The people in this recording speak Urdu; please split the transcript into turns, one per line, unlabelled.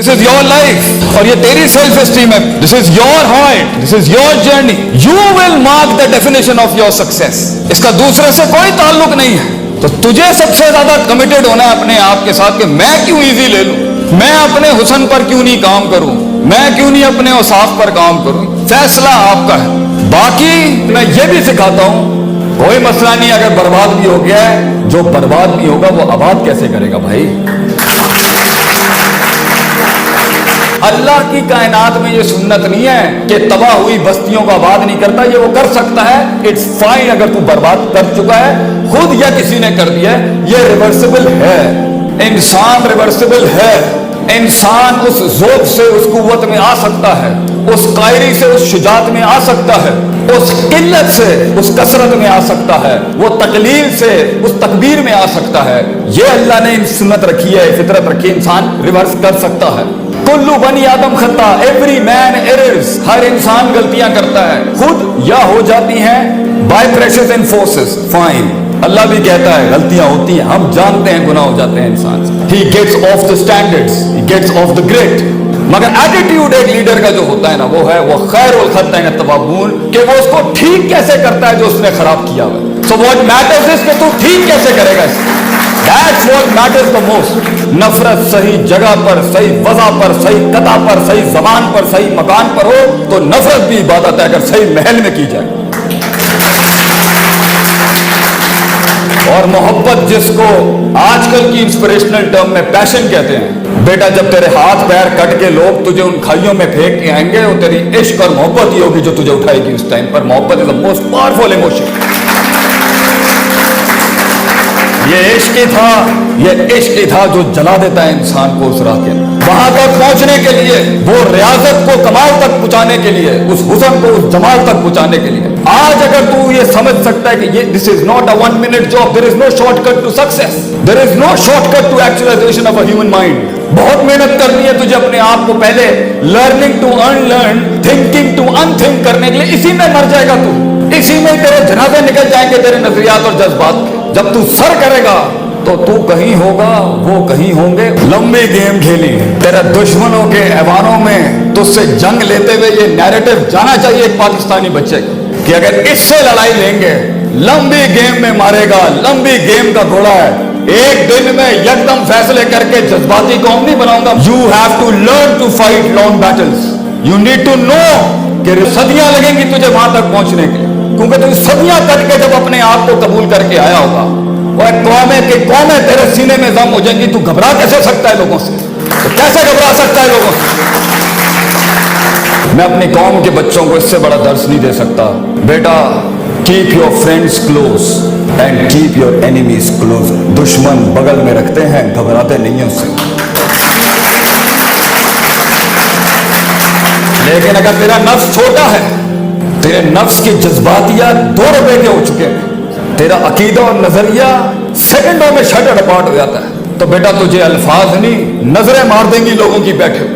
This is your life, اور یہ تیری سیلف اسٹیم ہے. This is your heart, this is your journey. You will mark the definition of your success. اس کا دوسرے سے کوئی تعلق نہیں ہے. تو تجھے سب سے زیادہ کمیٹڈ ہونا ہے اپنے آپ کے ساتھ کہ میں کیوں ایزی لے لوں, میں اپنے حسن پر کیوں نہیں کام کروں, میں کیوں نہیں اپنے اوصاف پر کام کروں. فیصلہ آپ کا ہے. باقی میں یہ بھی سکھاتا ہوں, کوئی مسئلہ نہیں اگر برباد بھی ہو گیا ہے, جو برباد بھی ہوگا وہ آباد کیسے کرے گا بھائی. اللہ کی کائنات میں یہ سنت نہیں ہے کہ تباہ ہوئی بستیوں کو آباد نہیں کرتا, یہ وہ کر سکتا ہے. اٹس فائن اگر تو برباد کر چکا ہے خود یا کسی نے کر دیا ہے, یہ ریورسیبل ہے. انسان ریورسیبل ہے. انسان اس ذوق سے اس قوت میں آ سکتا ہے, اس قائری سے اس شجاعت میں آ سکتا ہے, اس قلت سے اس کثرت میں آ سکتا ہے, وہ تقلیل سے اس تکبیر میں آ سکتا ہے. یہ اللہ نے سنت رکھی ہے, فطرت رکھی ہے, انسان ریورس کر سکتا ہے. کلو بنی آدم خطا, ایوری مین ایررز, ہر انسان غلطیاں کرتا ہے, خود یا ہو جاتی ہیں by pressures and forces. Fine, اللہ بھی کہتا ہے غلطیاں ہوتی ہیں, ہم جانتے ہیں گناہ ہو جاتے ہیں انسان سے. He gets off the standards, he gets off the grid. مگر ایٹیٹیوڈ ایک لیڈر کا جو ہوتا ہے نا, وہ ہے وہ خیر الخطئین التوابون, کہ وہ اس کو ٹھیک کیسے کرتا ہے جو اس نے خراب کیا ہوا ہے. So what matters is کہ تو ٹھیک کیسے کرے گا اسے. That's what matters the most. نفرت صحیح جگہ پر, صحیح وضع پر, صحیح قطع پر, صحیح زمان پر, صحیح مکان پر ہو تو نفرت بھی عبادت ہے اگر صحیح محل میں کی جائے. اور محبت جس کو آج کل کی انسپریشنل ٹرم میں پیشن کہتے ہیں, بیٹا جب تیرے ہاتھ پیر کٹ کے لوگ تجھے ان کھائیوں میں پھینک کے آئیں گے, وہ تیری عشق اور محبت ہی ہوگی جو تجھے اٹھائے گی اس ٹائم پر. محبت از the most powerful emotion. یہ عشق ہی تھا, یہ عشق ہی تھا جو جلا دیتا ہے انسان کو اس راہ کے. وہاں تک پہنچنے کے لیے, وہ ریاضت کو کمال تک پہنچانے کے لیے, اس حسن کو اس جمال تک پہنچانے کے لیے. آج اگر تو یہ سمجھ سکتا ہے کہ یہ this is not a 1 minute job, there is no shortcut to success, there is no shortcut to actualization of a human mind. بہت محنت کرنی ہے تجھے اپنے آپ کو پہلے learning to unlearn, thinking to unthink کرنے کے لیے. اسی میں مر جائے گا تو, اسی میں تیرے جنازے نکل جائیں گے تیرے نظریات اور جذبات کے. جب تو سر کرے گا تو تو کہیں ہوگا, وہ کہیں ہوں گے. لمبی گیم کھیلی, تیرے دشمنوں کے ایوانوں میں تجھ سے جنگ لیتے ہوئے یہ نیریٹو جانا چاہیے ایک پاکستانی بچے کو کہ اگر اس سے لڑائی لیں گے لمبی گیم میں مارے گا. لمبی گیم کا گھوڑا ہے, ایک دن میں یکدم فیصلے کر کے جذباتی قوم نہیں بناؤں گا. You have to learn to fight long battles. You need to know کہ صدیاں لگیں گی تجھے وہاں تک پہنچنے کے لیے, کیونکہ تو صدیاں کٹ کے جب اپنے آپ کو قبول کر کے آیا ہوگا, وہ قومیں تیرے سینے میں ضم ہو جائیں گی. تو گھبرا کیسے سکتا ہے لوگوں سے, تو کیسے گھبرا سکتا ہے لوگوں سے. میں اپنی قوم کے بچوں کو اس سے بڑا درس نہیں دے سکتا. بیٹا, keep your friends close and keep your enemies close. دشمن بغل میں رکھتے ہیں, گھبراتے نہیں ہیں اس سے. لیکن اگر تیرا نفس چھوٹا ہے, تیرے نفس کی جذباتیات 2 روپے کے ہو چکے ہیں, تیرا عقیدہ اور نظریہ سیکنڈوں میں شٹر اپارٹ ہو جاتا ہے, تو بیٹا تجھے الفاظ نہیں نظریں مار دیں گی لوگوں کی بیٹھے.